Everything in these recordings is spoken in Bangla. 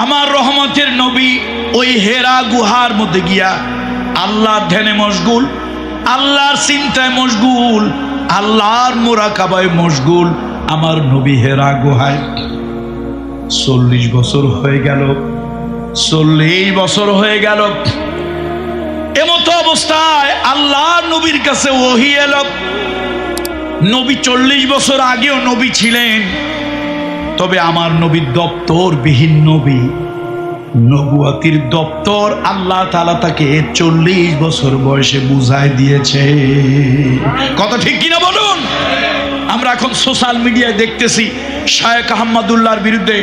আমার রহমতের নবী ওই হেরা গুহার মধ্যে গিয়া আল্লাহর ধ্যানে মশগুল, আল্লাহর চিন্তায় মশগুল, আল্লাহর মুরাকাবায় মশগুল। আমার নবী হেরা গুহায় 40 বছর হয়ে গেল, 40 বছর হয়ে গেল। এমতো অবস্থায় আল্লাহর নবীর কাছে ওহী এলো। নবী 40 বছর আগেও নবী ছিলেন, তবে আমার নবী দপ্তরবিহীন নবী, নবুয়তির দপ্তর আল্লাহ তাআলা তাকে 40 বছর বয়সে বুঝায় দিয়েছে। কথা ঠিক কিনা বলুন? আমরা এখন সোশ্যাল মিডিয়ায় দেখতেছি শায়েখ আহমদুল্লাহর বিরুদ্ধে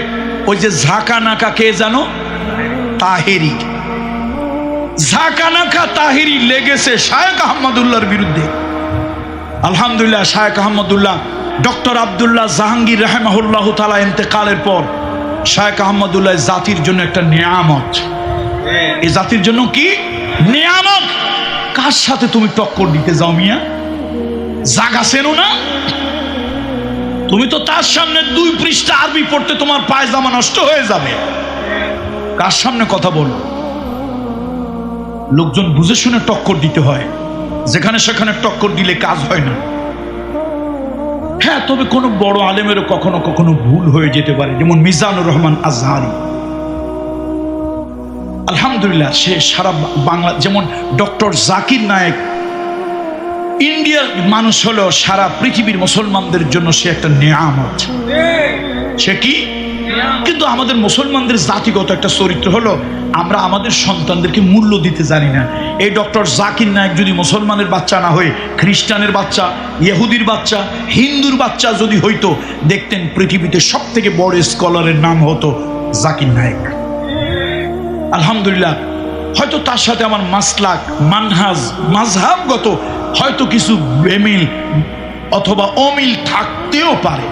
ওই যে ঝাঁকানাকা, কে জানো, তাহেরি, ঝাঁকানাকা তাহেরি লেগেছে শায়েখ আহমদুল্লাহর বিরুদ্ধে। আলহামদুলিল্লাহ, শায়েখ আহমদুল্লাহ ডক্টর আব্দুল্লাহ জাহাঙ্গীর রাহিমাহুল্লাহ তাআলা ইন্তেকালের পর শায়েখ আহমদুল্লাহ জাতির জন্য একটা নিয়ামত। এই জাতির জন্য কি নিয়ামত? কার সাথে তুমি টক্কর দিতে যাও মিয়া? জাগা চেনো না? তুমি তো তার সামনে 2 পৃষ্ঠা আরবি পড়তে তোমার পায়জামা নষ্ট হয়ে যাবে। কার সামনে কথা বলো? লোকজন বুঝে শুনে টক্কর দিতে হয়, যেখানে সেখানে টক্কর দিলে কাজ হয় না। হ্যাঁ, তবে কোনো বড় আলেমেরও কখনো কখনো ভুল হয়ে যেতে পারে, যেমন মিজানুর রহমান আজহারি। আলহামদুলিল্লাহ, সে সারা বাংলা, যেমন ডক্টর জাকির নায়েক ইন্ডিয়ার মানুষ হলো, সারা পৃথিবীর মুসলমানদের জন্য সে একটা নিয়ামত। সে কি? কিন্তু আমাদের মুসলমানদের জাতিগত একটা চরিত্র হলো, আমরা আমাদের সন্তানদেরকে মূল্য দিতে জানি না। এই ডক্টর জাকির নায়েক যদি মুসলমানের বাচ্চা না হয়ে খ্রিস্টানের বাচ্চা, ইহুদির বাচ্চা, হিন্দুর বাচ্চা যদি হইতো, দেখতেন পৃথিবীতে সব থেকে বড় স্কলারের নাম হতো জাকির নায়েক। আলহামদুলিল্লাহ, হয়তো তার সাথে আমার মাসলাক, মানহাজ, মাযহাবগত হয়তো কিছু বেমিল অথবা অমিল থাকতেও পারে,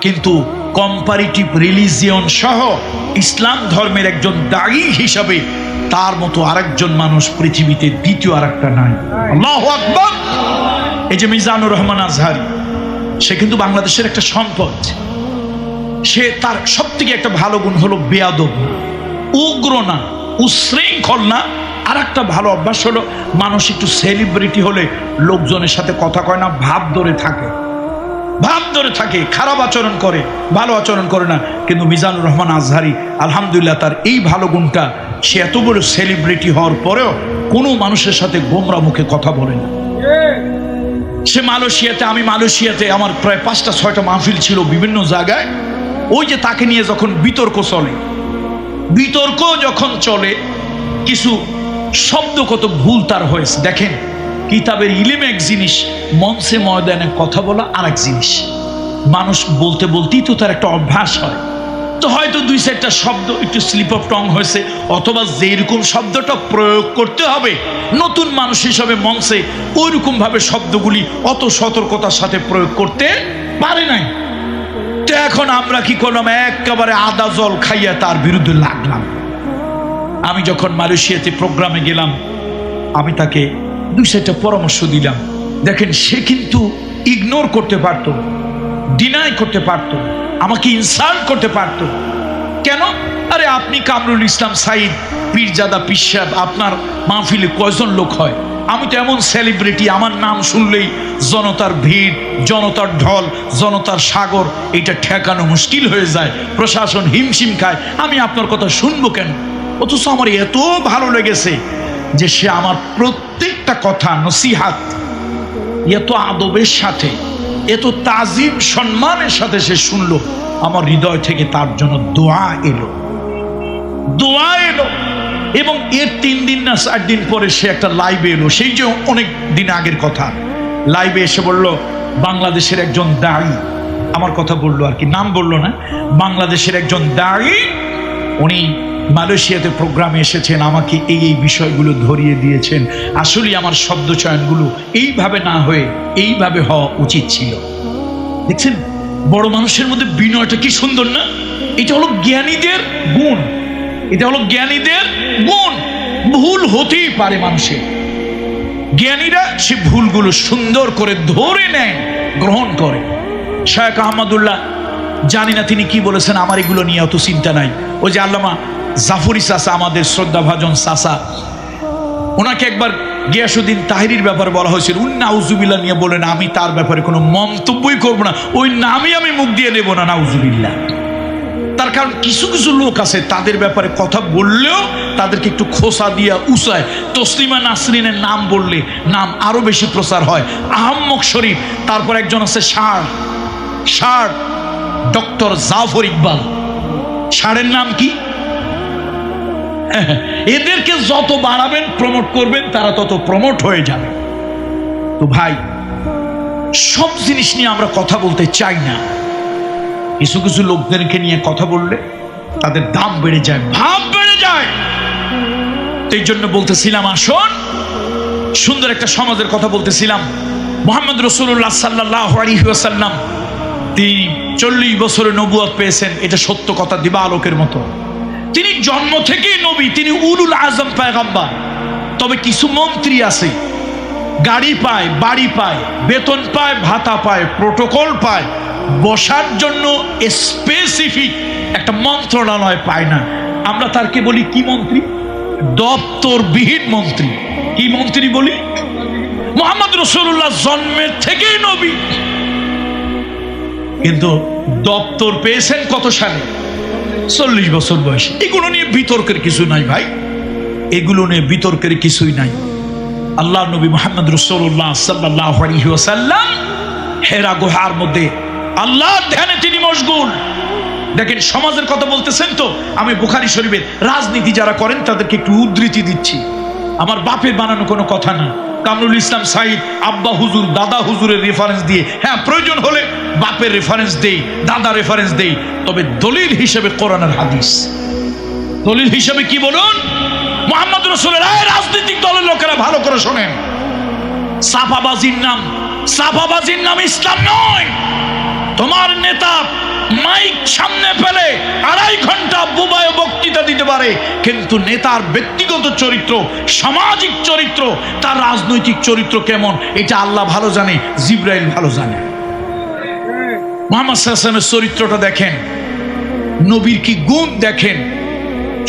কিন্তু কম্পারেটিভ রিলিজিয়ন সহ ইসলাম ধর্মের একজন দায়ী হিসাবে তার মতো আরেকজন মানুষ পৃথিবীতে দ্বিতীয় আরেকটা নাই। আল্লাহু আকবার। এই যে মিজানুর রহমান আজহারি, সে কিন্তু বাংলাদেশের একটা সম্পদ। সে তার সব থেকে একটা ভালো গুণ হলো বেয়াদব না, উগ্র না, উশৃঙ্খল না। আর একটা ভালো অভ্যাস হলো, মানুষ একটু সেলিব্রিটি হলে লোকজনের সাথে কথা কয় না, ভাব ধরে থাকে, খারাপ আচরণ করে, ভালো আচরণ করে না। কিন্তু মিজানুর রহমান আজহারি আলহামদুলিল্লাহ, তার এই ভালো গুণটা, সে এত বড় সেলিব্রিটি হওয়ার পরেও কোনো মানুষের সাথে গোমরা মুখে কথা বলে না। সে মালয়েশিয়াতে, আমি মালয়েশিয়াতে আমার প্রায় 5টা-6টা মাহফিল ছিল বিভিন্ন জায়গায়। ওই যে তাকে নিয়ে যখন বিতর্ক যখন চলে, কিছু শব্দগত ভুল তার হয়েছে। দেখেন, কিতাবের ইলম এক জিনিস, মঞ্চে ময়দানে কথা বলা আর এক জিনিস। মানুষ বলতে বলতেই তো তার একটা অভ্যাস হয়, তো হয়তো 2-4টা শব্দ একটু স্লিপ অফ টং হয়েছে, অথবা যেরকম শব্দটা প্রয়োগ করতে হবে নতুন মানুষ হিসাবে মঞ্চে, ওইরকম ভাবে শব্দগুলি অত সতর্কতার সাথে প্রয়োগ করতে পারে নাই। তো এখন আমরা কি করলাম? একেবারে আদা জল খাইয়া তার বিরুদ্ধে লাগলাম। আমি যখন মালয়েশিয়াতে প্রোগ্রামে গেলাম, আমি তাকে 2-4টা পরামর্শ দিলাম। দেখেন, সে কিন্তু ইগনোর করতে পারতো, ডিনাই করতে পারতো, আমাকে ইনসাল্ট করতে পারতো। কেন? আরে আপনি কামরুল ইসলাম সাইদ, পীরজাদা পীর সাহেব, আপনার মাহফিলে কয়জন লোক হয়? আমি তো এমন সেলিব্রিটি, আমার নাম শুনলেই জনতার ভিড়, জনতার ঢল, জনতার সাগর, এটা ঠেকানো মুশকিল হয়ে যায়, প্রশাসন হিমশিম খায়। আমি আপনার কথা শুনবো কেন? অথচ আমার এত ভালো লেগেছে যে সে আমার প্রত্যেকটা কথা নসিহাত এত আদবের সাথে, এত তাজিম সম্মানের সাথে সে শুনলো। আমার হৃদয় থেকে তার জন্য দোয়া এলো। এবং এর 3 দিন না 4 দিন পরে সে একটা লাইভে এলো। সেই যে অনেক দিন আগের কথা, লাইভে এসে বলল, বাংলাদেশের একজন দায়ী, আমার কথা বললো আর কি, নাম বললো না, বাংলাদেশের একজন দায়ী, উনি মালয়েশিয়াতে প্রোগ্রামে এসেছেন, আমাকে এই বিষয়গুলো ধরিয়ে দিয়েছেন। আসলে আমার শব্দ চয়নগুলো এইভাবে না হয়ে এইভাবে হওয়া উচিত ছিল। দেখছেন, বড় মানুষের মধ্যে বিনয়টা কি সুন্দর না? এটা হলো জ্ঞানীদের গুণ, ভুল হতেই পারে মানুষের, জ্ঞানীরা সে ভুলগুলো সুন্দর করে ধরে নেয়, গ্রহণ করে। শায়েখ আহমদুল্লাহ জানি না তিনি কি বলেছেন, আমার এগুলো নিয়ে অত চিন্তা নাই। ওই যে আল্লামা জাফরি চাচা, আমাদের শ্রদ্ধাভাজন চাচা, ওনাকে একবার গিয়াসউদ্দিন তাহিরির ব্যাপারে বলা হয়েছিল, নাউজুবিল্লাহ নিয়ে বলেন আমি তার ব্যাপারে কোনো মন্তব্যই করবো না, ওই নামই আমি মুখ দিয়ে নেব না, নাউজুবিল্লাহ। তার কারণ কিছু কিছু লোক আছে তাদের ব্যাপারে কথা বললেও তাদেরকে একটু খোসা দিয়া উসায়। তসলিমা নাসরিনের নাম বললে নাম আরো বেশি প্রচার হয়, আহম্মক শরীফ, তারপর একজন আছে ষাঁড় ডক্টর জাফর ইকবাল। ষাঁড়ের নাম কি? এদেরকে যত বাড়াবেন, প্রমোট করবেন, তারা তত প্রমোট হয়ে যাবে। তো ভাই, সব জিনিস নিয়ে আমরা কথা বলতে চাই না। কিছু কিছু লোকদেরকে নিয়ে কথা বললে তাদের দাম বেড়ে যায়, ভাব বেড়ে যায়। এই জন্য বলতেছিলাম, আসুন সুন্দর একটা সমাজের কথা বলতেছিলাম। মুহাম্মদ রাসূলুল্লাহ সাল্লাল্লাহু আলাইহি ওয়াসাল্লাম তিনি 40 বছরে নবুয়ত পেয়েছেন, এটা সত্য কথা, দিবা আলোকের মতো। তিনি জন্ম থেকেই নবী, তিনি উলুল আজম পয়গম্বর। তবে কিছু মন্ত্রী আছে, গাড়ি পায়, বাড়ি পায়, বেতন পায়, ভাতা পায়, প্রোটোকল পায়, বসার জন্য স্পেসিফিক একটা মন্ত্রণালয় পায় না। আমরা তারকে বলি কি মন্ত্রী? দপ্তরবিহীন মন্ত্রী। কি মন্ত্রী বলি? মুহাম্মদ রাসূলুল্লাহ জন্মের থেকেই নবী, কিন্তু দপ্তর পেয়েছেন কত সালে? 40 বছর বয়সে। এগুলো নিয়ে বিতর্কের কিছু নাই ভাই, এগুলো নিয়ে বিতর্কের কিছুই নাই। আল্লাহ নবী মুহাম্মদ রাসূলুল্লাহ সাল্লাল্লাহু আলাইহি ওয়াসাল্লাম হেরা গুহার মধ্যে আল্লাহর ধ্যানে তিনি মশগুল। দেখেন, সমাজের কথা বলতেছেন তো, আমি বুখারী শরীফের রাজনীতি যারা করেন তাদেরকে একটু উদ্ধৃতি দিচ্ছি। আমার বাপের বানানো কোনো কথা না। কামরুল ইসলাম সাইদ আব্বা হুজুর, দাদা হুজুরের রেফারেন্স দিয়ে, হ্যাঁ প্রয়োজন হলে বাপের রেফারেন্স দেই, দাদা রেফারেন্স দেই, তবে দলিল হিসেবে কোরআনের হাদিস। দলিল হিসেবে কি বলুন? মুহাম্মদ রাসূলের রাজনৈতিক দলের লোকেরা ভালো করে শোনেন, সাফাবাজির নাম ইসলাম নয়। তোমার নেতা মাইক সামনে ফেলে 2.5 ঘন্টা বুবায় বক্তৃতা দিতে পারে, কিন্তু নেতার ব্যক্তিগত চরিত্র, সামাজিক চরিত্র, তার রাজনৈতিক চরিত্র কেমন, এটা আল্লাহ ভালো জানে, জিবরাইল ভালো জানে। মুহাম্মদ সাল্লাল্লাহু আলাইহি ওয়াসাল্লামের চরিত্রটা দেখেন, নবীর কি গুণ দেখেন।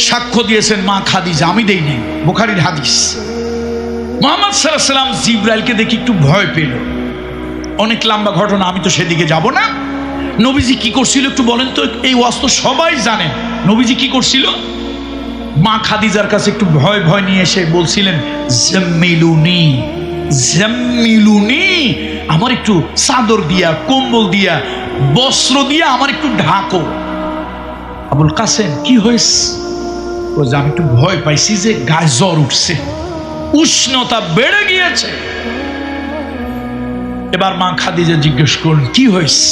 সাক্ষ্য দিয়েছেন মা খাদিজা, আমি দেই নাই, বুখারীর হাদিস। মুহাম্মদ সাল্লাল্লাহু আলাইহি ওয়াসাল্লাম জিবরাইলকে দেখে একটু ভয় পেল। অনেক লম্বা ঘটনা, আমি তো সেদিকে যাব না। নবীজি কি করছিল একটু বলেন তো? এই ওয়াজ তো সবাই জানেন। নবীজি কি করছিল? মা খাদিজার কাছে একটু ভয় ভয় নিয়ে এসে বলছিলেন, জাম্মিলুনি জাম্মিলুনি, আমার একটু চাদর দিয়া, কম্বল দিয়া, বস্ত্র দিয়া আমার একটু ঢাকো। আবুল কাসেম, কি হয়েছে? ও যে আমি একটু ভয় পাইছি, যে গায়ে জ্বর উঠছে, উষ্ণতা বেড়ে গিয়েছে। এবার মা খাদিজা জিজ্ঞেস করলেন, কি হয়েছে?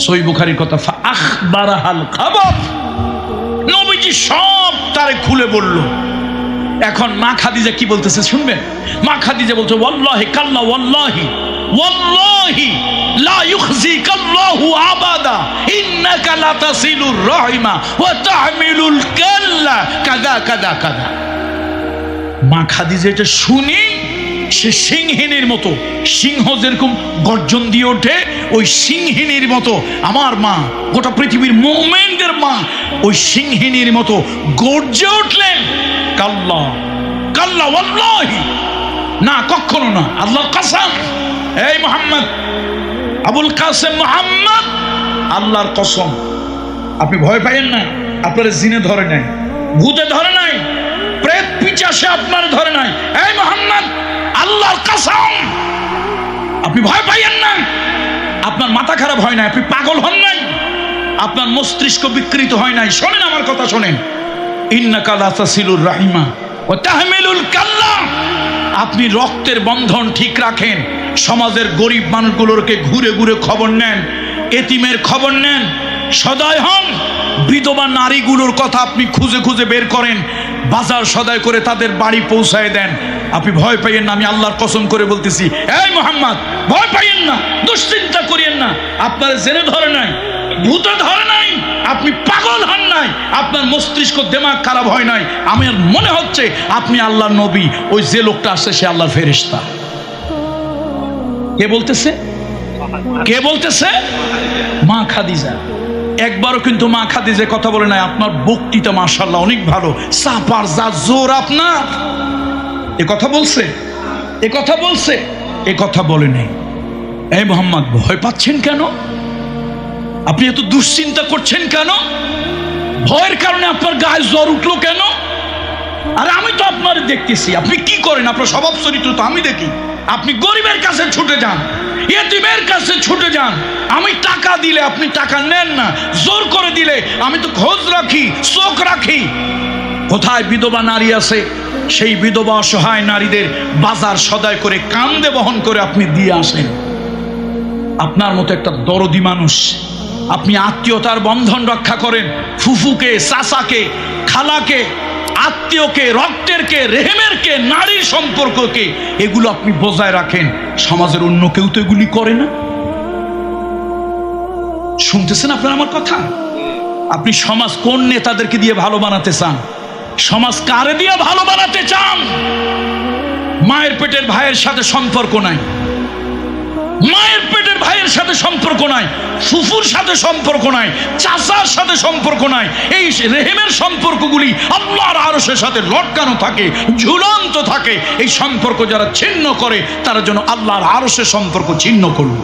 সহিহ বুখারীর কথা, ফাআখবারাহাল খাবার, নবীজি সব তারে খুলে বলল। এখন মা খাদিজা কি বলতেছে শুনবেন। মা খাদিজা বলছে, ওয়াল্লাহি কাল্লা, ওয়াল্লাহি ওয়াল্লাহি লা ইউখজিকাল্লাহু আবাদা, ইন্নাকা লা তাসিলুর রাহিমা ওয়া তাহমিলুল কাল্লা, কাযা কাযা কাযা। মা খাদিজা এটা শুনি, সে সিংহিনীর মতো, সিংহ যেরকম গর্জন দিয়ে ওঠে, ওই সিংহিনীর মতো আমার মা, গোটা পৃথিবীর মুমিনদের মা, ওই সিংহিনীর মতো গর্জে উঠলেন, কাল্লা কাল্লা ওয়াল্লাহি, না কখনো না, আল্লাহর কসম। এই মুহাম্মদ, আবুল কাসেম মুহাম্মদ, আল্লাহর কসম, আপনি ভয় পাইয়েন না। আপনার জিনে ধরে নাই, ভূতে ধরে নাই, প্রেত পিশাচে আপনার ধরে নাই। এই মুহাম্মদ, আল্লাহর কসম, আপনি ভয় পাইয়েন না। আপনার মাথা খারাপ হয় না, আপনি পাগল হন নাই, আপনার মস্তিষ্ক বিকৃত হয় নাই। শোনেন আমার কথা, শোনেন। ইন্নাকা লা তাসিলুর রাহিমা ওয়া তাহমিলুল কাল্লা, আপনি রক্তের বন্ধন ঠিক রাখেন, সমাজের গরিব মানুষগুলোকে ঘুরে ঘুরে খবর নেন, এতিমের খবর নেন, সদয় হন, বিধবা নারীগুলোর কথা আপনি খুঁজে খুঁজে বের করেন, বাজার সদায় করে তাদের বাড়ি পৌঁছায় দেন। আপনি ভয় পাইয়েন না, আমি আল্লাহর কসম করে বলতেছি। এই মুহাম্মদ, ভয় পাইয়েন না, দুশ্চিন্তা করিয়েন না। আপনার জেনে ধরে নাই, ভূতে ধরে নাই, আপনি পাগল হন নাই, আপনার মস্তিষ্ক দিমাগ খারাপ হয় নাই। আমার মনে হচ্ছে আপনি আল্লাহর নবী। ওই যে লোকটা আসছে সে আল্লাহর ফেরেশতা। কে বলতেছে? কে বলতেছে? মা খাদিজা। একবারও কিন্তু মা খাদিজা কথা বলে নাই। আপনার বক্তৃতা মাশাআল্লাহ অনেক ভালো, সাপার যা জোর আপনার। এ কথা বলছে? এ কথা বলছে? এ কথা বলে নেই। এই মোহাম্মদ, ভয় পাচ্ছেন কেন? আপনি এত দুশ্চিন্তা করছেন কেন? ভয়ের কারণে আপনার গায়ে জ্বর উঠলো কেন? আরে আমি তো আপনার দেখতেছি আপনি কি করেন, আপনার স্বভাব চরিত্র তো আমি দেখি। আপনি গরিবের কাছে ছুটে যান, ইয়েতিমের কাছে ছুটে যান। আমি টাকা দিলে আপনি টাকা নেন না, জোর করে দিলে আমি তো খোঁজ রাখি, চোখ রাখি। কোথায় বিধবা নারী আছে, সেই বিধবা অসহায় নারীদের বাজার সদাই করে কান্দে বহন করে আপনি দিয়ে আসেন। আপনার মতো একটা দরদি মানুষ, আপনি আত্মীয়তার বন্ধন রক্ষা করেন। ফুফুকে, চাচাকে, খালাকে, আত্মীয়কে, রক্তের কে, রেহেমের কে, নারীর সম্পর্ককে, এগুলো আপনি বজায় রাখেন। সমাজের অন্য কেউ তো এগুলি করে না। শুনতেছেন আপনার আমার কথা? আপনি সমাজ কোন নেতাদেরকে দিয়ে ভালো বানাতে চান? সমাজ কারে দিয়ে ভালো বানাতে চান? মায়ের পেটের ভাইয়ের সাথে সম্পর্ক নাই, মায়ের পেটের ভাইয়ের সাথে সম্পর্ক নাই, ফুফুর সাথে সম্পর্ক নাই, চাচার সাথে সম্পর্ক নাই। এই রেহেমের সম্পর্কগুলি আল্লাহর আরশের সাথে লটকানো থাকে, ঝুলন্ত থাকে। এই সম্পর্ক যারা ছিন্ন করে তারা যেন আল্লাহর আরশের সম্পর্ক ছিন্ন করল।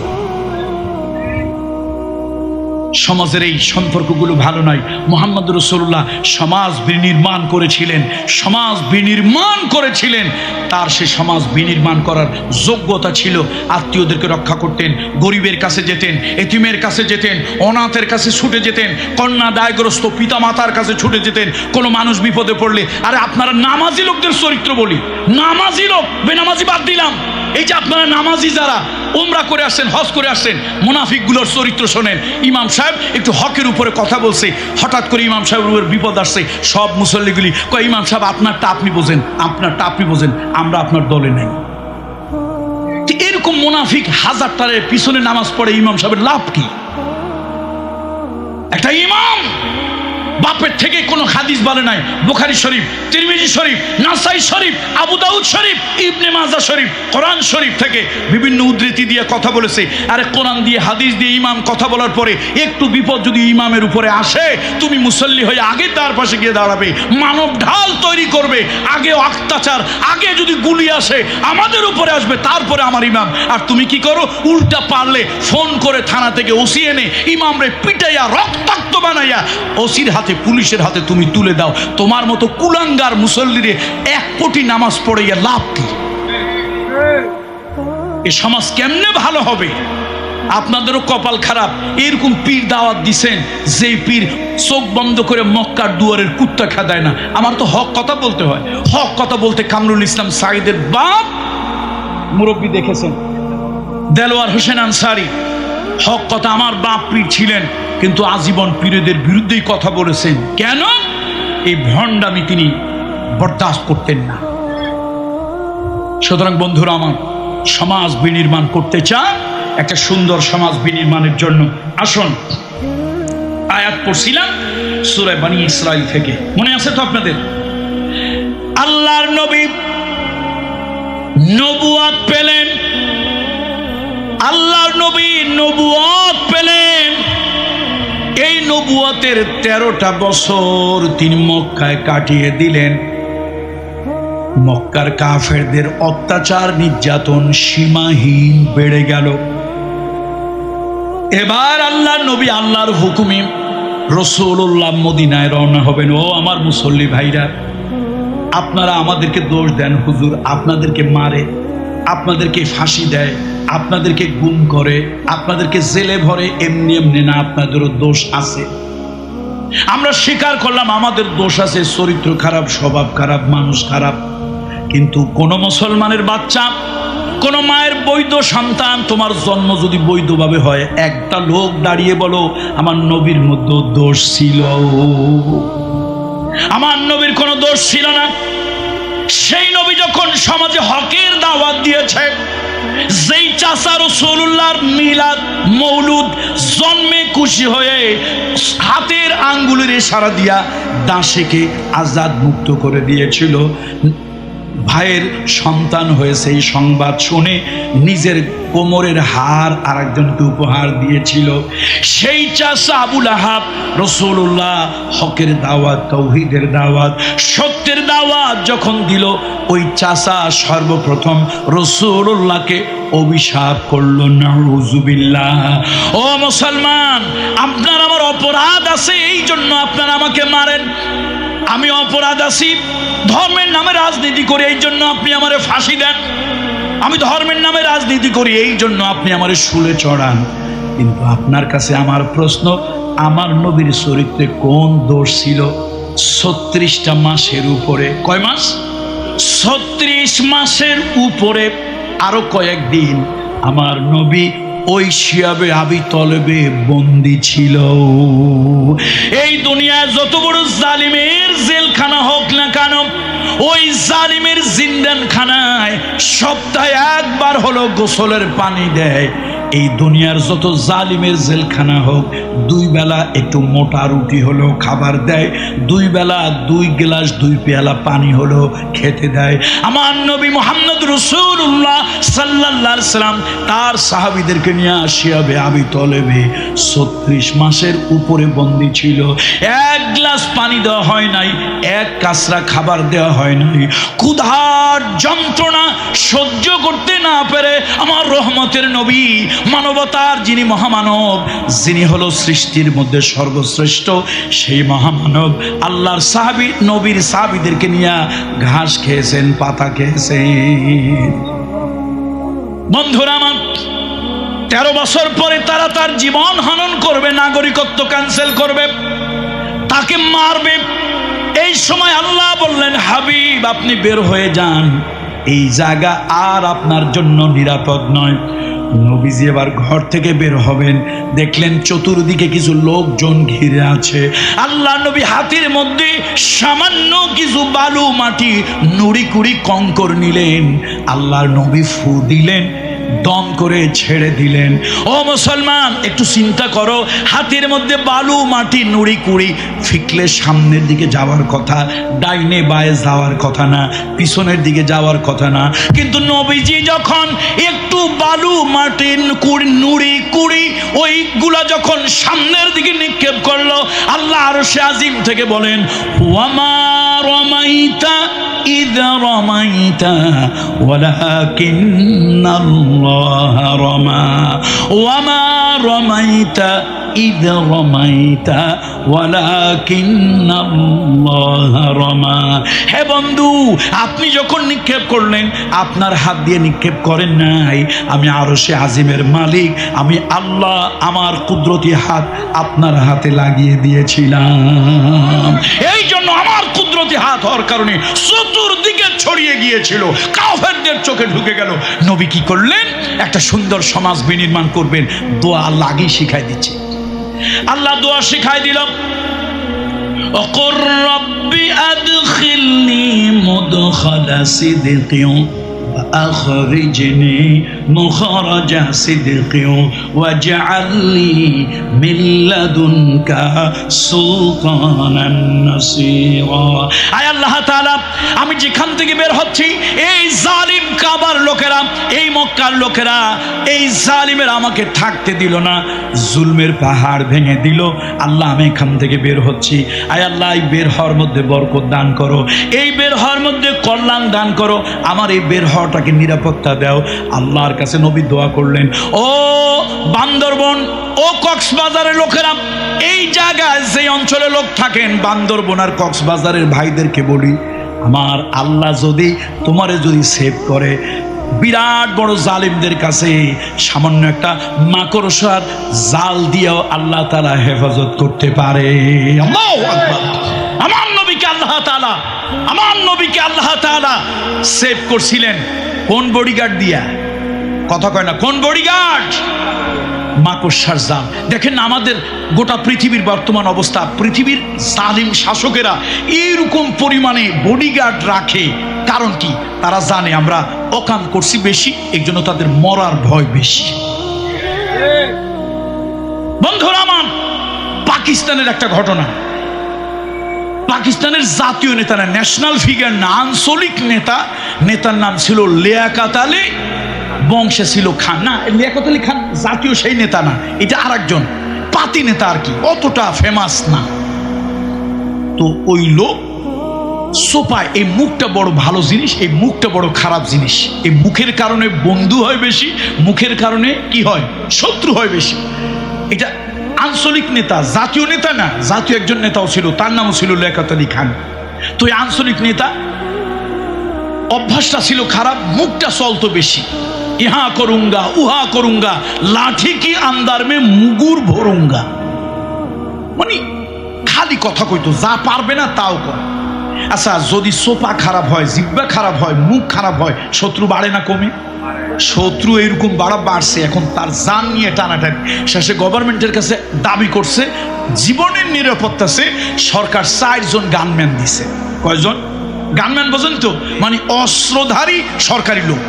সমাজের এই সম্পর্কগুলো ভালো নয়। মুহাম্মদ রাসূলুল্লাহ সমাজ বিনির্মাণ করেছিলেন, সমাজ বিনির্মাণ করেছিলেন। তার সে সমাজ বিনির্মাণ করার যোগ্যতা ছিল। আত্মীয়দেরকে রক্ষা করতেন, গরিবের কাছে যেতেন, এতিমের কাছে যেতেন, অনাথের কাছে ছুটে যেতেন, কন্যা দায়গ্রস্ত পিতা মাতার কাছে ছুটে যেতেন। কোনো মানুষ বিপদে পড়লে, আরে আপনারা নামাজি লোকদের চরিত্র বলি, নামাজি লোক, বেনামাজি বাদ দিলাম। এই যে আপনারা নামাজি যারা উমরা করে আসছেন, হজ করে আসছেন, মুনাফিকগুলোর চরিত্র শোনেন। ইমাম সাহেব একটু হকের উপরে কথা বলছে, হঠাৎ করে ইমাম সাহেবের উপর বিপদ আসছে। সব মুসল্লিগুলি কয়, ইমাম সাহেব আপনারটা আপনি বোঝেন, আপনারটা আপনি বোঝেন, আমরা আপনার দলে নাই। এরকম মুনাফিক হাজারটারের পিছনে নামাজ পড়ে ইমাম সাহেবের লাভ কি? একটা ইমাম বাপের থেকে কোনো হাদিস বলে নাই। বুখারী শরীফ, তিরমিজি শরীফ, নাসাই শরীফ, আবু দাউদ শরীফ, ইবনে মাজাহ শরীফ, কোরআন শরীফ থেকে বিভিন্ন উদ্ধৃতি দিয়ে কথা বলেছে। আরে কোরআন দিয়ে হাদিস দিয়ে ইমাম কথা বলার পরে একটু বিপদ যদি ইমামের উপরে আসে, তুমি মুসল্লি হয়ে আগে তার পাশে গিয়ে দাঁড়াবে, মানব ঢাল তৈরি করবে। আগে অত্যাচার, আগে যদি গুলি আসে আমাদের উপরে আসবে, তারপরে আমার ইমাম। আর তুমি কি করো? উল্টা পারলে ফোন করে থানা থেকে ওসি এনে ইমামরে পিটাইয়া রক্তাক্ত বানাইয়া ওসির হাতে, পুলিশের হাতে তুমি তুলে দাও। তোমার মতো কুলাঙ্গার মুসল্লিরে 1 কোটি নামাজ পড়াইয়া লাভ কি? এ সমাজ কেমনে ভালো হবে? আপনাদেরও কপাল খারাপ। এরকম পীর দাওয়াত দিছেন, যেই পীর চোখ বন্ধ করে মক্কার দুয়ারের কুত্তা খেদায় না। আমার তো হক কথা বলতে হয়। হক কথা বলতে কামরুল ইসলাম সাঈদের বাপ মুরব্বী দেখেছেন, দেলোয়ার হোসেন আনসারী। হক কথা, আমার বাপ পীর ছিলেন, কিন্তু আজীবন পীরদের বিরুদ্ধেই কথা বলেছেন। কেন? এই ভণ্ডামি তিনি বরদাস্ত করতেন না। সুতরাং বন্ধুরা আমার, সমাজ বিনির্মাণ করতে চান, একটা সুন্দর সমাজ বিনির্মাণের জন্য আসুন। আয়াত পড়ছিলাম সূরা বনী ইসরাইল থেকে, মনে আছে তো আপনাদের? আল্লাহর নবী নবুয়ত পেলেন, আল্লাহর নবী নবুয়ত পেলেন। এই নবুয়তের 13টা বছর তিনি মক্কায় কাটিয়ে দিলেন। মক্কার কাফেরদের অত্যাচার, নির্যাতন সীমাহীন বেড়ে গেল। এবার আল্লাহর নবী আল্লাহর হুকুমে রাসূলুল্লাহ মদিনায় রওনা হবেন। ও আমার মুসল্লি ভাইরা, আপনারা আমাদেরকে দোষ দেন, হুজুর আপনাদেরকে মারে, আপনাদেরকে ফাঁসি দেয়, আপনাদেরকে গুম করে, আপনাদেরকে জেলে ভরে। এমনি এমনি না, আপনাদেরও দোষ আছে। আমরা স্বীকার করলাম আমাদের দোষ আছে, চরিত্র খারাপ, স্বভাব খারাপ, মানুষ খারাপ। কিন্তু কোন মুসলমানের বাচ্চা, কোন মায়ের বৈধ সন্তান, তোমার জন্ম যদি বৈধভাবে হয়, একটা লোক দাঁড়িয়ে বলো আমার নবীর মধ্যে দোষ ছিল? আমার নবীর কোনো দোষ ছিল না। সেই নবী যখন সমাজে হকের দাওয়াত দিয়েছে, যেই চাচা রাসূলুল্লাহর মিলাদ মৌলুদ জন্মে খুশি হয়ে হাতের আঙ্গুলের ইশারা দিয়া দাসীকে আজাদ মুক্ত করে দিয়েছিল, ভাইয়ের সন্তান হয়েছে এই সংবাদ শুনে নিজের কোমরের হার আরেকজনকে উপহার দিয়েছিল। সেই চাচা আবুল আহাব রাসূলুল্লাহ হকের দাওয়াত, তাওহীদের দাওয়াত, সত্যের দাওয়াত যখন দিল, ওই চাচা সর্বপ্রথম রাসূলুল্লাহকে অভিশাপ করল, নাউযুবিল্লাহ। ও মুসলমান, আপনার আমার অপরাধ আছে, এই জন্য আপনারা আমাকে মারেন। আমি অপরাধ আছি, ধর্মের নামে রাজনীতি করি, এই জন্য আপনি আমারে ফাঁসি দেন। আমি ধর্মের নামে রাজনীতি করি, এই জন্য আপনি আমারে শুলে চড়ান। কিন্তু আপনার কাছে আমার প্রশ্ন, আমার নবীর চরিত্রে কোন দোষ ছিল? 36টা মাসের উপরে, কয় মাস? 36 মাসের উপরে আরো কয়েকদিন আমার নবী ওই শিয়াবে আবি তলেবে বন্দি ছিল। এই দুনিয়ায় যত বড় জালিমের জেলখানা হোক না কেন, ওই জালিমের জিন্দানখানায় সপ্তাহে একবার হলো গোসলের পানি দেয়। এই দুনিয়ার যত জালিমের জেলখানা হোক, 2 বেলা একটু মোটা রুটি হলো খাবার দেয়, 2 বেলা 2 গ্লাস 2 পেয়ালা পানি হলো খেতে দেয়। আমার নবী মুহাম্মদ রাসূলুল্লাহ সাল্লাল্লাহু আলাইহি সাল্লাম তার সাহাবীদেরকে নিয়ে শিয়াবে আবি তলেবে 36 মাসের উপরে বন্দী ছিল। 1 গ্লাস পানি দেওয়া হয় নাই, 1 কাঁচরা খাবার দেওয়া হয় নাই। ক্ষুধার যন্ত্রণা সহ্য করতে না পেরে আমার রহমতের নবী, মানবতার যিনি মহামানব, যিনি হলো সৃষ্টির মধ্যে সর্বশ্রেষ্ঠ, সেই মহামানব আল্লাহর সাহাবী, নবীর সাহাবীদেরকে নিয়ে ঘাস খেয়েছেন, পাতা খেয়েছেন। বন্ধুরা আমার, 13 বছর পরে তারা তার জীবন হনন করবে, নাগরিকত্ব ক্যান্সেল করবে, তাকে মারবে। এই সময় আল্লাহ বললেন, হাবিব আপনি বের হয়ে যান, এই জায়গা আর আপনার জন্য নিরাপদ নয়। নবীজি এবার ঘর থেকে বের হবেন, দেখলেন চতুর্দিকে কিছু লোকজন ঘিরে আছে। আল্লাহ নবী হাতের মধ্যে সামান্য কিছু বালু, মাটি, নুড়ি কুড়ি, কঙ্কর নিলেন। আল্লাহর নবী ফু দিলেন, দম করে ছেড়ে দিলেন। ও মুসলমান, একটু চিন্তা করো, হাতের মধ্যে বালু, মাটি, নুড়ি কুড়ি, ফিকলে সামনের দিকে যাওয়ার কথা, ডাইনে বায়ে যাওয়ার কথা না, পিছনের দিকে যাওয়ার কথা না। কিন্তু নবীজি যখন একটু বালু, মাটি, নুড়ি কুড়ি ওইগুলা যখন সামনের দিকে নিক্ষেপ করলো, আল্লাহ আরশে আজিম থেকে বলেন, ওয়ামা রমাইতা ইযা রমাইতা ওয়ালাকিন্নাল্লাহ রমা ওয়ামা রমাইতা ইযা রমাইতা ওয়ালাকিন্নাল্লাহ রমা। হে বন্ধু, আপনি যখন নিক্ষেপ করলেন, আপনার হাত দিয়ে নিক্ষেপ করেন নাই, আমি আরশে আজিমের মালিক, আমি আল্লাহ আমার কুদরতি হাত আপনার হাতে লাগিয়ে দিয়েছিলাম। এই জন্য আমার কুদরতি হাত হওয়ার কারণে চতুর্দিকে ছড়িয়ে গিয়েছিল, কাফেরদের চোখে ঢুকে গেল। নবী কি করলেন? একটা সুন্দর সমাজ বিনির্মাণ করবেন, দোয়া আল্লাহ আগেই শিখাই দিচ্ছে। আল্লাহ দোয়া শিখাই দিল, ওয়াকুর রাব্বি আদখিলনি মুদখালা সিদকিন ওয়া আখরিজনি মুখরাজা সিদকিন ওয়াজআলনি মিন লাদুনকা সুলতানান নাসীরা। আয় আল্লাহ তাআলা, আমি যেখান থেকে বের হচ্ছি, এই জালিম কাবার লোকেরা, এই মক্কার লোকেরা, এই জালিমের আমাকে থাকতে দিল না, জুলমের পাহাড় ভেঙে দিল। আল্লাহ আমি এখান থেকে বের হচ্ছি, আয় আল্লাহ এই বের হওয়ার মধ্যে বরকত দান করো, এই বের হওয়ার মধ্যে কল্যাণ দান করো, আমার এই বের হওয়াটাকে নিরাপত্তা দাও। আল্লাহর কাছে নবী দোয়া করলেন। ও বান্দরবন, ও কক্সবাজারের লোকেরা, এই জায়গায় যে অঞ্চলে লোক থাকেন, বান্দরবন আর কক্সবাজারের ভাইদেরকে বলি, আমার আল্লাহ যদি তোমারে যদি সেভ করে, বিরাট বড় জালিমদের কাছে সামান্য একটা মাকড়সার জাল দিয়েও আল্লাহ তাআলা হেফাজত করতে পারে। আল্লাহু আকবার। আমার নবীকে আল্লাহ তাআলা, আমার নবীকে আল্লাহ তাআলা সেভ করছিলেন কোন বডিগার্ড দিয়া? কথা কয় না, কোন বডিগার্ড? মাকড়সার জাল। দেখেন আমাদের গোটা পৃথিবীর বর্তমান অবস্থা, পৃথিবীর জালিম শাসকেরা এইরকম পরিমাণে বডিগার্ড রাখে। কারণ কি? তারা জানে আমরা অকাম করছি বেশি, এই জন্য তাদের মরার ভয় বেশি। বন্ধুরা আমার, পাকিস্তানের একটা ঘটনা, পাকিস্তানের জাতীয় নেতা না, ন্যাশনাল ফিগার না, আঞ্চলিক নেতা। নেতার নাম ছিল লিয়াকত আলী, বংশে ছিল খান। না, লিয়াকত আলী খান জাতীয় সেই নেতা না, এটা আর একজন পাতি নেতা আর কি, অতটা ফেমাস না। তো ওই লোক সোপায়, এই মুখটা বড় ভালো জিনিস, এই মুখটা বড় খারাপ জিনিস। এই মুখের কারণে বন্ধু হয় বেশি, মুখের কারণে কি হয়, শত্রু হয় বেশি। এটা আঞ্চলিক নেতা, জাতীয় নেতা না, জাতীয় একজন নেতাও ছিল, তার নামও ছিল লিয়াকত আলী খান। তো এই আঞ্চলিক নেতা অভ্যাসটা ছিল খারাপ, মুখটা চলতো বেশি। ইহা করুঙ্গা উহা করুঙ্গা, লাঠি কি আন্দার মে মুগুর ভরুঙ্গা, মানে খালি কথা কইতো, যা পারবে না তাও কর। আচ্ছা, যদি সোপা খারাপ হয়, জিহ্বা খারাপ হয়, মুখ খারাপ হয়, শত্রু বাড়ে না কমে? শত্রু এরকম বাড়ছে। এখন তার জান নিয়ে টানাটানি, শেষে গভর্নমেন্টের কাছে দাবি করছে জীবনের নিরাপত্তা সে সরকার 4 জন গানম্যান দিছে। কয়জন গানম্যান বোঝেন তো, মানে অস্ত্রধারী সরকারি লোক।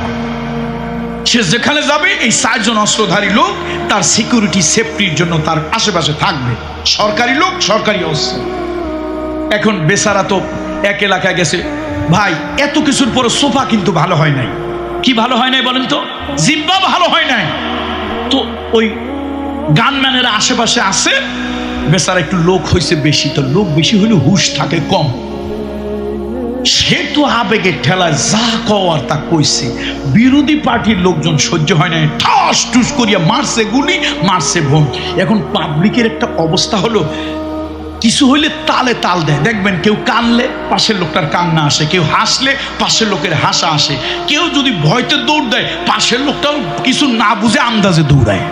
সে যেখানে যাবে এই 4 জন অস্ত্রধারী লোক তার সিকিউরিটি সেফটির জন্য তার আশেপাশে থাকবে, সরকারি লোক, সরকারি অস্ত্র। এখন বেচারা তো এক এলাকায় গেছে, ভাই এত কিছুর পরে সোফা কিন্তু ভালো হয় নাই। কি ভালো হয় নাই বলেন তো? জিব্বা ভালো হয় নাই। তো ওই গানম্যানেরা আশেপাশে আছে, বেচারা একটু লোক হয়েছে বেশি, তো লোক বেশি হলে হুশ থাকে কম। সে তো আবেগের ঠেলায় যা কওয়ার তা কইছে। বিরোধী পার্টির লোকজন সহ্য হয় না, ঠাস টুস করিয়া মারছে গুলি, মারছে বোম। এখন পাবলিকের একটা অবস্থা হলো, কিছু হইলে তালে তাল দেয়। দেখবেন কেউ কানলে পাশের লোকটার কান্না আসে, কেউ হাসলে পাশের লোকের হাসা আসে, কেউ যদি ভয়তে দৌড় দেয় পাশের লোকটাও কিছু না বুঝে আন্দাজে দৌড়ায়।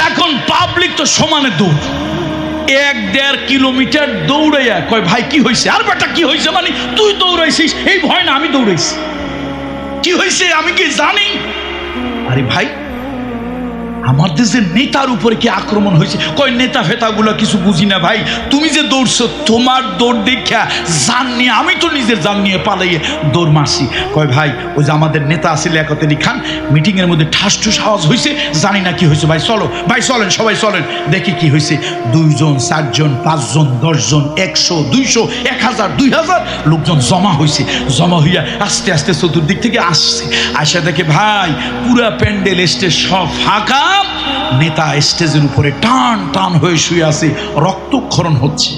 এখন পাবলিক তো সমানে দৌড়, 1-1.5 কিলোমিটার দৌড়াইয়া কয় ভাই কি হয়েছে? আর বেটা কি হয়েছে? মানে তুই দৌড়াইছিস, এই ভয় না আমি দৌড়াইছি, কি হয়েছে আমি কি জানি? আরে ভাই, আমার দেশের নেতার উপরে কি আক্রমণ হয়েছে? কয় নেতা ফেতাগুলো কিছু বুঝি না ভাই, তুমি যে দৌড়ছো তোমার দৌড় দেখা জান নিয়ে, আমি তো নিজের জান নিয়ে পালাইয়ে দৌড় মারছি। কয় ভাই ওই যে আমাদের নেতা আছে লিয়াকত আলী খান, মিটিংয়ের মধ্যে ঠাস ঠুস আওয়াজ হয়েছে, জানি না কি হয়েছে। ভাই চলো, ভাই চলেন, সবাই চলেন দেখি কি হয়েছে। 2 জন 4 জন 5 জন 10 জন 100 200 1000 2000 লোকজন জমা হয়েছে। জমা হইয়া আস্তে আস্তে চতুর্দিক থেকে আসছে, আসা দেখে ভাই পুরা প্যান্ডেল স্টেজ সব ফাঁকা, নেতা স্টেজের উপরে টান টান হয়ে শুয়ে আছে, রক্তক্ষরণ হচ্ছে।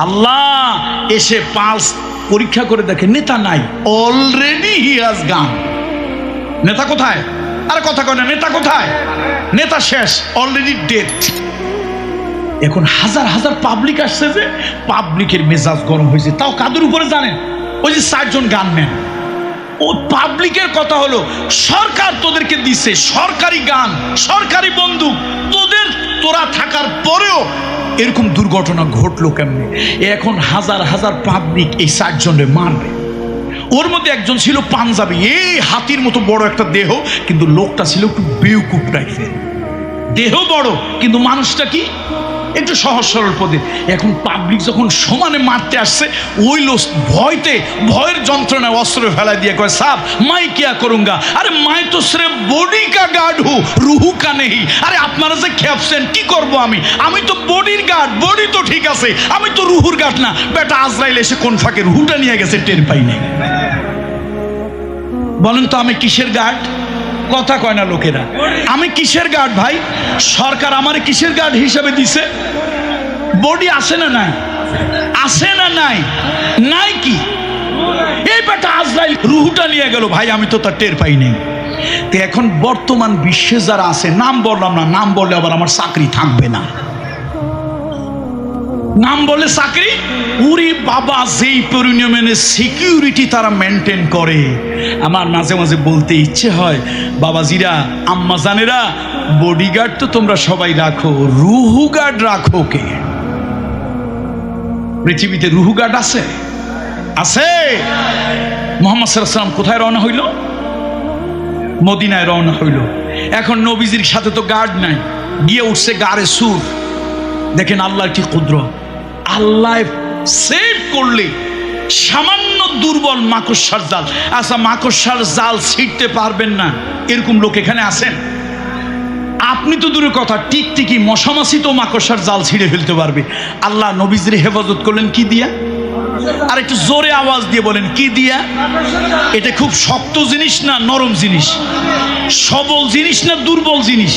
আল্লাহ এসে পালস পরীক্ষা করে দেখে নেতা নাই, অলরেডি হি হ্যাজ গান। নেতা কোথায়? আরে কথা কয় না, নেতা কোথায়? নেতা শেষ, অলরেডি ডেথ। এখন হাজার হাজার পাবলিক আসছে, যে পাবলিকের মেজাজ গরম হয়েছে। তাও কাদের উপরে জানেন? ওই যে 4 জন গানম্যান। ও পাবলিকের কথা হলো সরকার তোদেরকে দিছে সরকারি গান, সরকারি বন্দুক, তোরা থাকার পরেও এরকম দুর্ঘটনা ঘটলো কেমনে? এখন হাজার হাজার পাবলিক এই 4 জনের মারবে। ওর মধ্যে একজন ছিল পাঞ্জাবি, এই হাতির মতো বড় একটা দেহ, কিন্তু লোকটা ছিল একটু বেউকুফ টাইপের। দেহ বড় কিন্তু মানুষটা কি একটু সহজ সরল পদে। এখন পাবলিক যখন সমানে মারতে আসছে, ওই লোক ভয়ের যন্ত্রণায় অস্ত্র ফেলা দিয়ে কয় সাব মাই কিয়া করুঙ্গা। আরে মাই তো সির্ফ বডি কা গার্ড হু, রুহু কা নেই। আরে আপনারা যে খেপছেন, কি করব আমি তো বডির গার্ড, বডি তো ঠিক আছে, আমি তো রুহুর গার্ড না। বেটা আজরাইল এসে কোন ফাঁকে রুহুটা নিয়ে গেছে টের পাই নাই। বলেন তো আমি কিসের গার্ড? কথা কয় না লোকেরা। আমি কিসের গার্ড ভাই? সরকার আমারে কিসের গার্ড হিসাবে দিছে? বডি আছে না নাই? আছে না নাই? নাই কি? এই বেটা আজরাইল রুহুটা নিয়ে গেল, ভাই আমি তো তার টের পাই নাই। তো এখন বর্তমান বিশ্বে যারা আছে, নাম বললাম না, নাম বললে আবার আমার চাকরি থাকবে না। নাম বলে চাকরি, উরি বাবা, যেই পরিমাণে সিকিউরিটি তারা মেনটেন করে, আমার মাঝে মাঝে বলতে ইচ্ছে হয়, বাবাজিরা আম্মা জানেরা, বডিগার্ড তো তোমরা সবাই রাখো, রুহু গার্ড রাখো কে? পৃথিবীতে রুহু গার্ড আছে? আছে। মুহাম্মদ সাল্লাল্লাহু আলাইহি ওয়াসাল্লাম কোথায় রওনা হইল? মদিনায় রওনা হইল। এখন নবীজির সাথে তো গার্ড নাই, গিয়ে উঠছে গাড়ে সুর। দেখেন আল্লাহর কি কুদরত। আল্লাহ সেভ করলে সামান্য দুর্বল মাকড়সার জাল, আচ্ছা মাকড়সার জাল ছিঁড়তে পারবেন না এরকম লোক এখানে আছেন? আপনি তো দূরের কথা, টিকটিকি মশামাছি তো মাকড়সার জাল ছিঁড়ে ফেলতে পারবে। আল্লাহ নবীজির হেফাজত করলেন কি দিয়া? আর একটু জোরে আওয়াজ দিয়ে বলেন, কি দিয়া? এটা খুব শক্ত জিনিস না নরম জিনিস, সবল জিনিস না দুর্বল জিনিস,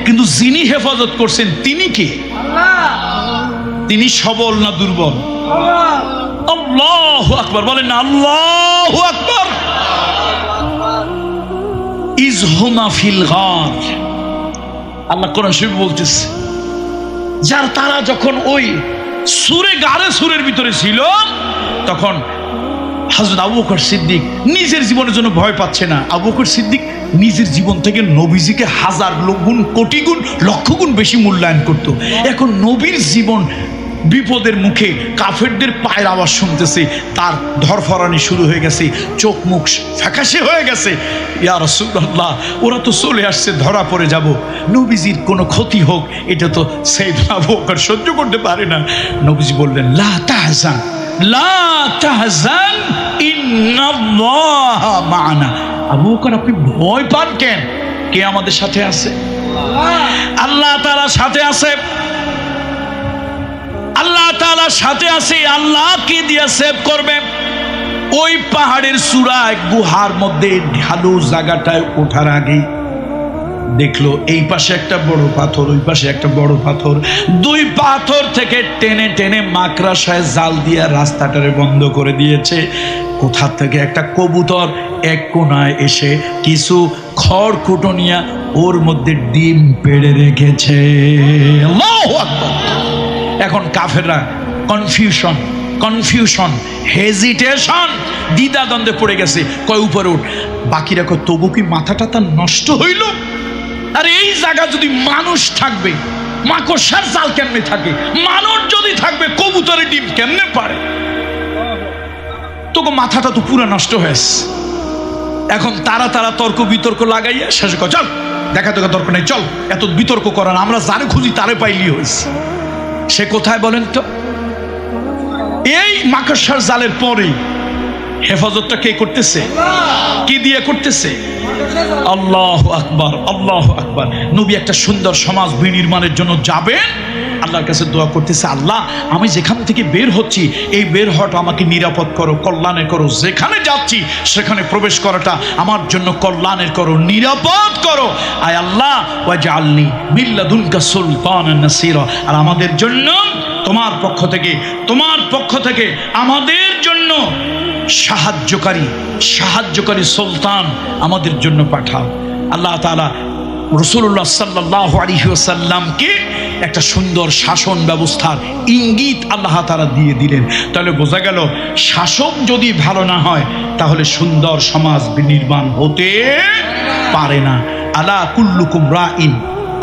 কিন্তু যিনি হেফাজত করছেন তিনি কে? তিনি সবল না দুর্বল? আল্লাহু আকবার বলেন না, আল্লাহু আকবার। ইজহুমা ফিল গার, আল্লাহ কোরআন শরীফে বলতেছে, যার তারা যখন ওই সুরে গারে সুরের ভিতরে ছিল, তখন হযরত আবু বকর সিদ্দিক নিজের জীবনের জন্য ভয় পাচ্ছে না। আবু বকর সিদ্দিক নিজের জীবন থেকে নবীজিকে হাজার গুণ, কোটি গুণ, লক্ষ গুণ বেশি মূল্যায়ন করত। এখন নবীর জীবন বিপদের মুখে কাফেরদের পায়ের আওয়াজ শুনতেছে, তার ধরফরানি শুরু হয়ে গেছে, চোখ মুখ ফ্যাকাশে হয়ে গেছে। ইয়া রাসূলুল্লাহ, ওরা তো চলে আসছে, ধরা পড়ে যাব, নবীজির কোনো ক্ষতি হোক এটা তো সাইয়েদনা আবু বকর সহ্য করতে পারে না। নবীজি বললেন, লা তাহজান, লা তাহজান, ইন্নাল্লাহা মা'ানা। আবু বকর, আপনি ভয় পান কেন? কে আমাদের সাথে আছে? আল্লাহ তাআলা সাথে আছে, আল্লাহ তাআলা সাথে আছে। আল্লাহ কি দিয়ে সেভ করবে? ওই পাহাড়ের চূড়ায় গুহার মধ্যে ঢালু জায়গাটায় ওঠার আগে দেখলো এই পাশে একটা বড় পাথর, ওই পাশে একটা বড় পাথর, দুই পাথর থেকে টেনে টেনে মাকড়সায় জাল দিয়ে রাস্তাটারে বন্ধ করে দিয়েছে। কোথা থেকে একটা কবুতর এক কোনায় এসে কিছু খড়কুটো নিয়ে ওর মধ্যে ডিম পেড়ে রেখেছে। আল্লাহু আকবার। এখন কাফেররা কনফিউশন, হেজিটেশন, দ্বিধাদ্বন্দ্বে পড়ে গেছে। কয় উপরে উঠ, বাকিরা কয় তবু কি মাথাটা তার নষ্ট হইল? আর এই জায়গা যদি মানুষ থাকবে, মাকড়সার জাল কেমনে থাকে? মানুষ যদি থাকবে, কবুতরের ডিম কেমনে পারে? তোকে মাথাটা তো পুরো নষ্ট হয়েছে। এখন তারা তর্ক বিতর্ক লাগাইয়া শেষে কয়, চল দেখা তোকে দরকার নেই, চল এত বিতর্ক করার, আমরা যারে খুঁজি তারে পাইলি হয়েছে। সে কোথায় বলেন তো? এই মাকড়সার জালের পরে হেফাজতটা কে করতেছে? কি দিয়ে করতেছে? আল্লাহু আকবার, আল্লাহু আকবার। নবী একটা সুন্দর সমাজ বিনির্মাণের জন্য যাবেন, আল্লাহর কাছে দোয়া করতেছে, আল্লাহ আমি যেখান থেকে বের হচ্ছি এই বের হওয়াটা আমাকে নিরাপদ করো, কল্যাণের করো, যেখানে যাচ্ছি সেখানে প্রবেশ করাটা আমার জন্য কল্যাণের করো, নিরাপদ করো। আয় আল্লাহ ওয়াজআলনি মিন লাদুনকা সুলতানান নাসীরা, আর আমাদের জন্য তোমার পক্ষ থেকে আমাদের জন্য সাহায্যকারী সুলতান আমাদের জন্য পাঠাও। আল্লাহ তাআলা রাসূলুল্লাহ সাল্লাল্লাহু আলাইহি ওয়াসাল্লামকে একটা সুন্দর শাসন ব্যবস্থার ইঙ্গিত আল্লাহ তাআলা দিয়ে দিলেন। তাহলে বোঝা গেল, শাসক যদি ভালো না হয় তাহলে সুন্দর সমাজ বিনির্মাণ হতে পারে না। আলা কুল্লুকুম রাইন,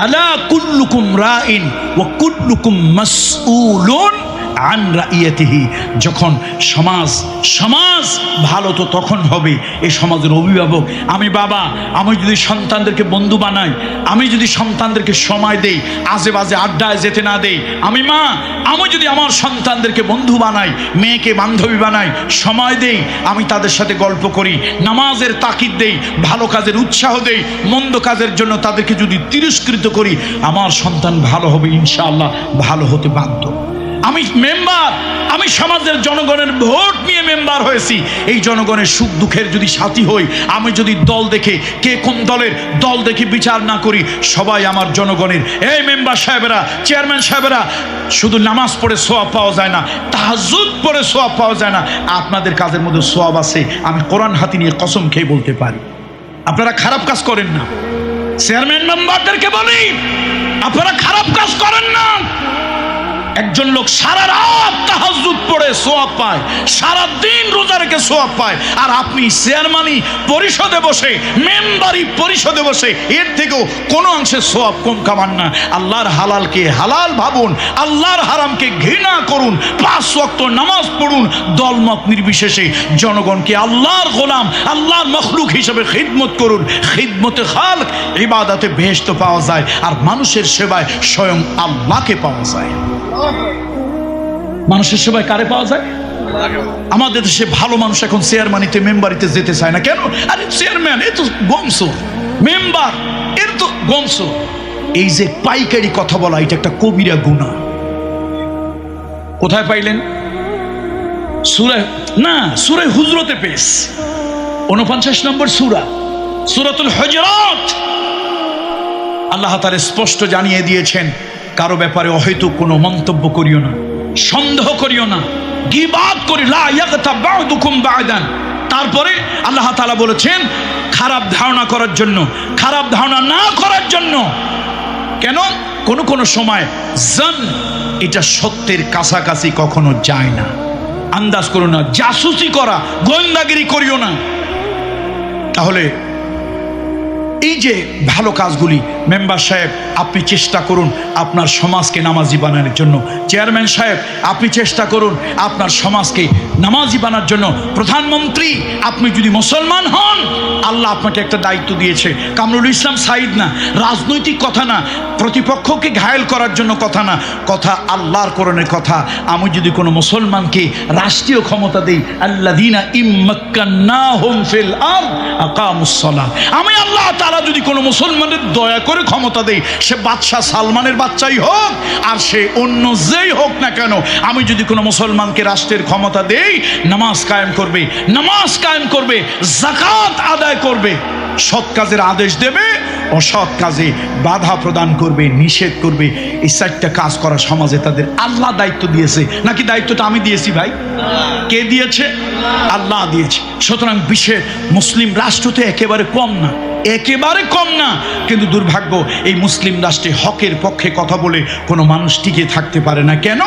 আলা কুল্লুকুম রাইন ওয়া কুল্লুকুম মাসউলুন আন রাইয়াতিহি। যখন সমাজ ভালো তো তখন হবে। এই সমাজের অভিভাবক আমি, বাবা, আমি যদি সন্তানদেরকে বন্ধু বানাই, আমি যদি সন্তানদেরকে সময় দেই, আজে বাজে আড্ডায় যেতে না দেই, আমি মা, আমি যদি আমার সন্তানদেরকে বন্ধু বানাই, মেয়েকে বান্ধবী বানাই, সময় দেই, আমি তাদের সাথে গল্প করি, নামাজের তাকিদ দেই, ভালো কাজের উৎসাহ দেই, মন্দ কাজের জন্য তাদেরকে যদি তিরস্কৃত করি, আমার সন্তান ভালো হবে ইনশাআল্লাহ, ভালো হতে বাধ্য। আমি মেম্বার, আমি সমাজের জনগণের ভোট নিয়ে মেম্বার হয়েছি। এই জনগণের সুখ দুঃখের যদি সাথী হই, আমি যদি দল দেখে, কে কোন দলের দল দেখে বিচার না করি, সবাই আমার জনগণের। এই মেম্বার সাহেবেরা, চেয়ারম্যান সাহেবেরা, শুধু নামাজ পড়ে সোয়াব পাওয়া যায় না, তাহাজ্জুদ পড়ে সোয়াব পাওয়া যায় না। আপনাদের কাজের মধ্যে সোয়াব আছে, আমি কোরআন হাতে নিয়ে কসম খেয়ে বলতে পারি। আপনারা খারাপ কাজ করেন না, চেয়ারম্যান মেম্বারদেরকে বলি, আপনারা খারাপ কাজ করেন না। একজন লোক সারা রাত তাহাজ্জুদ পড়ে সোয়াব পায়, সারা দিন রোজা রেখে সোয়াব পায়, আর আপনি চেয়ারম্যানই পরিষদে বসে, মেম্বারি পরিষদে বসে এর থেকেও কোনো অংশে সোয়াব কম কামান না। আল্লাহর হালালকে হালাল ভাবুন, আল্লাহর হারামকে ঘৃণা করুন, 5 ওয়াক্ত নামাজ পড়ুন, দলমত নির্বিশেষে জনগণকে আল্লাহর গোলাম, আল্লাহর মখলুক হিসেবে খিদমত করুন। খিদমতে খালক, ইবাদতে বেহেশত পাওয়া যায়, আর মানুষের সেবায় স্বয়ং আল্লাহকে পাওয়া যায়। মানুষের সেবায় কারে পাওয়া যায়? আমাদের দেশে ভালো মানুষ এখন চেয়ারম্যানিতে, মেম্বারিতে যেতে চায় না। কেন? আরে চেয়ারম্যান এ তো বংশ, মেম্বার এর তো বংশ। এই যে পাইকারি কথা বলা, এটা একটা কবিরা গুনাহ। কোথায় পাইলেন? সূরা হুজরাতে পেশ 49 নম্বর সূরাতুল হুজরাত। আল্লাহ তাআলা স্পষ্ট জানিয়ে দিয়েছেন, কারো ব্যাপারে হয়তো কোনো মন্তব্য করিও না, সন্দেহ করিও না, গীবাত করি লা ইয়াগতাব বা'দুকুম বা'দান। তারপরে আল্লাহ তাআলা বলেছেন খারাপ ধারণা করার জন্য, খারাপ ধারণা না করার জন্য। কেন? কোনো সময় জান এটা সত্যের কাছাকাছি কখনো যায় না। আন্দাজ করো না, জাসুসি করা, গোয়েন্দাগিরি করিও না। তাহলে এই যে ভালো কাজগুলি, মেম্বার সাহেব আপনি চেষ্টা করুন আপনার সমাজকে নামাজি বানানোর জন্য, চেয়ারম্যান সাহেব আপনি চেষ্টা করুন আপনার সমাজকে নামাজি বানার জন্য, প্রধানমন্ত্রী আপনি যদি মুসলমান হন, আল্লাহ আপনাকে একটা দায়িত্ব দিয়েছে। কামরুল ইসলাম সাইদ না, রাজনৈতিক কথা না, প্রতিপক্ষকে ঘায়েল করার জন্য কথা না, কথা আল্লাহর কোরআনের কথা। আমি যদি কোনো মুসলমানকে রাষ্ট্রীয় ক্ষমতা দেই, আল্লাযীনা ইম্মাক্কান্নাহুম ফিল আরদ আকামুস সালাহ, আমি আল্লাহ তাআলা যদি কোনো মুসলমানের দয়া করে ক্ষমতা দেই, সে বাদশাহ সালমানের বাচ্চাই হোক আর সে অন্য যেই হোক না কেন, আমি যদি কোনো মুসলমানকে রাষ্ট্রের ক্ষমতা দেই, নামাজ কায়েম করবে, নামাজ কায়েম করবে, যাকাত আদায় করবে, সৎ কাজের আদেশ দেবে, অসৎ কাজে বাধা প্রদান করবে, নিষেধ করবে। এই চারটা কাজ করা সমাজে তাদের আল্লাহ দায়িত্ব দিয়েছে। নাকি দায়িত্বটা আমি দিয়েছি ভাই? কে দিয়েছে? আল্লাহ দিয়েছে। সুতরাং বিশ্বের মুসলিম রাষ্ট্র তো একেবারে কম না, একেবারে কম না, কিন্তু দুর্ভাগ্য এই মুসলিম রাষ্ট্রে হকের পক্ষে কথা বলে কোনো মানুষ টিকে থাকতে পারে না। কেন?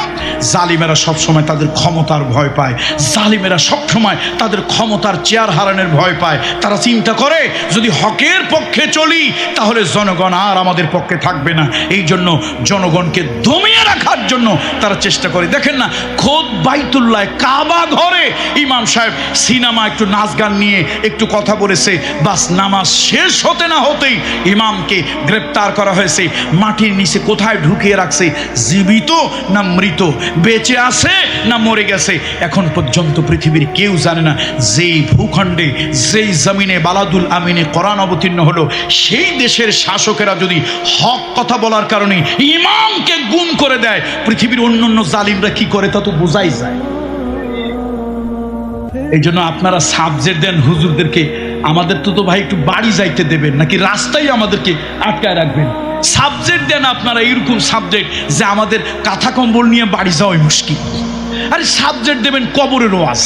জালিমেরা সবসময় তাদের ক্ষমতার ভয় পায়, জালিমেরা সবসময় তাদের ক্ষমতার চেয়ার হারানোর ভয় পায়। তারা চিন্তা করে যদি হকের পক্ষে চলি তাহলে জনগণ আর আমাদের পক্ষে থাকবে না। এই জন্য জনগণকে দমিয়ে রাখার জন্য তারা চেষ্টা করে। দেখেন না, খোদ বাইতুল্লাহ কাবা ঘরে ইমাম সাহেব সিনেমা একটু নাচ গান নিয়ে একটু কথা বলেছে, বাস নামাজ শেষ হতে না হতেই ইমামকে গ্রেপ্তার করা হয়েছে, মাটির নিচে কোথায় ঢুকিয়ে রাখছে, জীবিত না মৃত, বেঁচে আছে না মরে গেছে, এখন পর্যন্ত পৃথিবীর কেউ জানে না। যেই ভূখণ্ডে, যেই জমিনে বালাদুল আমিনে কোরআন অবতীর্ণ হলো, সেই দেশের শাসকেরা যদি হক কথা বলার কারণে ইমামকে গুম করে দেয়, পৃথিবীর অন্যান্য জালিমরা কি করে তা তো বোঝাই যায়। এই জন্য আপনারা সাবজেক্ট দেন হুজুরদেরকে, আমাদের তো ভাই একটু বাড়ি যাইতে দেবেন নাকি রাস্তায় আমাদেরকে আটকায় রাখবেন? সাবজেক্ট দেন আপনারা, এরকম সাবজেক্ট যে আমাদের কাঁথা কম্বল নিয়ে বাড়ি যাওয়াই মুশকিল। আরে সাবজেক্ট দেবেন কবরের ওয়াজ,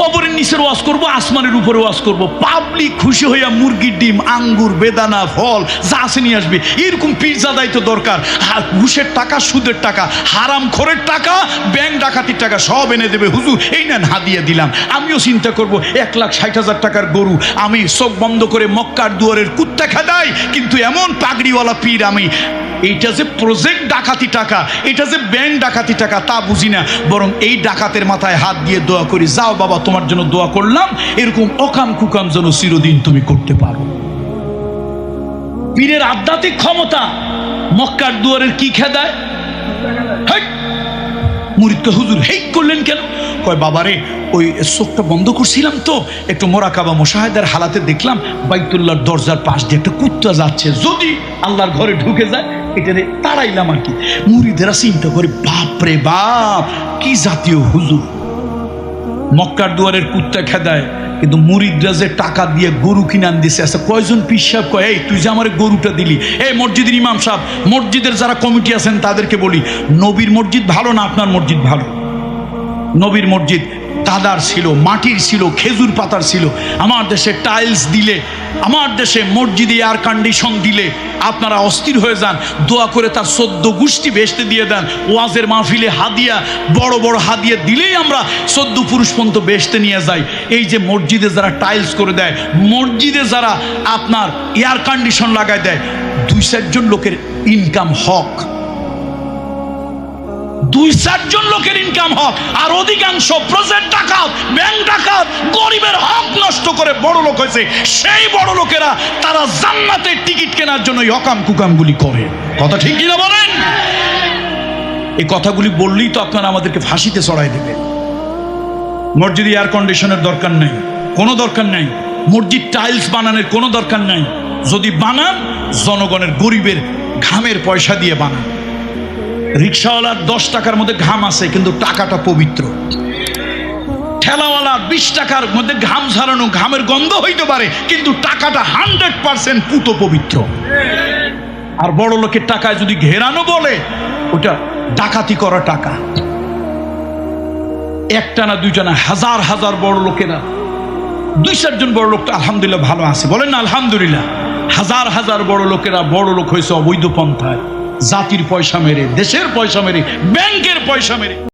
কবরের নিচের ওয়াজ করবো, আসমানের উপরে ওয়াজ করবো, পাবলিক খুশি হইয়া মুরগির ডিম, আঙ্গুর, বেদানা, ফল যা আছে নিয়ে আসবে। এরকম পিজ্জা দায়িত্ব দরকার। ঘুষের টাকা, সুদের টাকা, হারাম খোরের টাকা, ব্যাংক ডাকাতির টাকা সব এনে দেবে। হুজুর এই নেন হাদিয়া দিলাম। আমিও চিন্তা করব 1,60,000 টাকার গরু আমি চোখ বন্ধ করে মক্কার দুয়ারের কুত্তা খেদাই, কিন্তু এমন পাগড়িওয়ালা পীর আমি। এইটা যে প্রজেক্ট ডাকাতি টাকা, এটা যে ব্যাংক ডাকাতি টাকা তা বুঝি না, বরং এই ডাকাতের মাথায় হাত দিয়ে দোয়া করি, যাও বাবা তোমার জন্য দোয়া করলাম, এরকম অকাম কুকাম যেন চিরদিন তুমি করতে পারো। পীরের আধ্যাত্মিক ক্ষমতা মক্কার দুয়ারের কি খেদায়? মুরিদকে হুজুর হেই করলেন কেন? কয় বাবারে ওই চোখটা বন্ধ করছিলাম তো একটু মোরাকাবা মুশাহাদার হালাতে দেখলাম বাইতুল্লাহর দরজার পাশ দিয়ে একটা কুত্তা যাচ্ছে, যদি আল্লাহর ঘরে ঢুকে যায় এটা তাড়াইলাম আর কি। মুরিদেরা চিন্তা করে বাপরে বাপ কি জাতীয় হুজুর, মক্কার দুয়ারের কুত্তা খেদায়, কিন্তু মুরিদরা যে টাকা দিয়ে গরু কিনান দিছে। আচ্ছা কয়জন পীর সাহেব কয় এই তুই যে আমার গরুটা দিলি? এই মসজিদের ইমাম সাহেব, মসজিদের যারা কমিটি আছেন তাদেরকে বলি, নবীর মসজিদ ভালো না আপনার মসজিদ ভালো? নবীর মসজিদ কাদার ছিল, মাটির ছিল, খেজুর পাতার ছিল। আমার দেশে টাইলস দিলে, আমার দেশে মসজিদে এয়ার কন্ডিশন দিলে আপনারা অস্থির হয়ে যান। দোয়া করে তার 14 গোষ্ঠী বেহেশতে দিয়ে দেন। ওয়াজের মাহফিলে হাদিয়া, বড় বড় হাদিয়া দিলেই আমরা 14 পুরুষ পর্যন্ত বেহেশতে নিয়ে যাই। এই যে মসজিদে যারা টাইলস করে দেয়, মসজিদে যারা আপনার এয়ার কন্ডিশন লাগায় দেয়, 2-4 জন লোকের ইনকাম হক, 2-4 জন লোকের ইনকাম হক, আর অধিকাংশ প্রজেক্ট ডাকাত, ব্যাংক ডাকাত, গরিবের হক নষ্ট করে বড় লোক হয়েছে। সেই বড় লোকেরা তারা জান্নাতের টিকিট কেনার জন্য হকাম কুকামগুলি করে। কথা ঠিক কিনা বলেন? এই কথাগুলি বললেই তো আপনারা আমাদেরকে ফাঁসিতে চড়াই দেবে। মসজিদে এয়ার কন্ডিশনের দরকার নাই, কোনো দরকার নাই। মসজিদ টাইলস বানানোর কোনো দরকার নাই। যদি বানান জনগণের গরিবের ঘামের পয়সা দিয়ে বানান। রিক্সাওয়ালার 10 টাকার মধ্যে ঘাম আছে কিন্তু টাকাটা পবিত্র। ঠেলাওয়ালা 20 টাকার মধ্যে ঘাম ঝরানো, ঘামের গন্ধ হইতে পারে, কিন্তু টাকাটা 100% পুত পবিত্র। আর বড় লোকের টাকায় যদি ঘেরানো বলে, ওটা ডাকাতি করা টাকা। একটা না দুইটা না, হাজার হাজার বড় লোকেরা, 2-4 জন বড় লোক তো আলহামদুলিল্লাহ ভালো আছে, বলেন না আলহামদুলিল্লাহ। হাজার হাজার বড় লোকেরা বড় লোক হয়েছে অবৈধ পন্থায়, জাতির পয়সা মেরে, দেশের পয়সা মেরে, ব্যাংকের পয়সা মেরে।